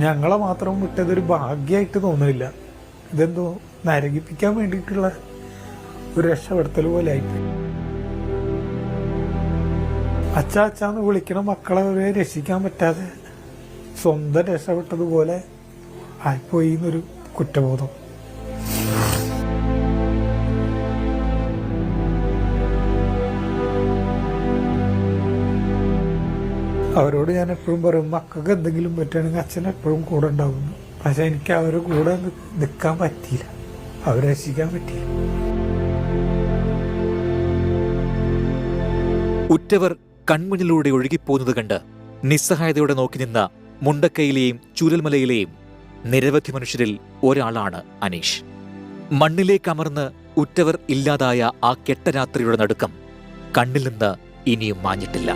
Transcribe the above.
ഞങ്ങളെ മാത്രം വിട്ടതൊരു ഭാഗ്യമായിട്ട് തോന്നുന്നില്ല. ഇതെന്തോ നരകിപ്പിക്കാൻ വേണ്ടിയിട്ടുള്ള ഒരു രക്ഷപ്പെടുത്തൽ പോലെ ആയിപ്പോയി. അച്ചാന്ന് വിളിക്കണ മക്കളെ അവരെ രക്ഷിക്കാൻ പറ്റാതെ സ്വന്തം രക്ഷപ്പെട്ടതുപോലെ ആയിപ്പോയി എന്നൊരു കുറ്റബോധം. അവരോട് ഞാൻ എപ്പോഴും പറയും, മക്കൾക്ക് എന്തെങ്കിലും പറ്റുകയാണെങ്കിൽ അച്ഛൻ എപ്പോഴും കൂടെ ഉണ്ടാവുന്നു. പക്ഷെ എനിക്ക് അവരുടെ കൂടെ നിൽക്കാൻ പറ്റിയില്ല, അവരെ രക്ഷിക്കാൻ പറ്റിയില്ല. ഉറ്റവർ കൺമുന്നിലൂടെ ഒഴുകിപ്പോകുന്നത് കണ്ട് നിസ്സഹായതയോടെ നോക്കി നിന്ന മുണ്ടക്കയിലെയും ചൂരൽമലയിലെയും നിരവധി മനുഷ്യരിൽ ഒരാളാണ് അനീഷ്. മണ്ണിലേക്കമർന്ന് ഉറ്റവർ ഇല്ലാതായ ആ കെട്ടരാത്രിയുടെ നടുക്കം കണ്ണിൽ നിന്ന് ഇനിയും മാഞ്ഞിട്ടില്ല.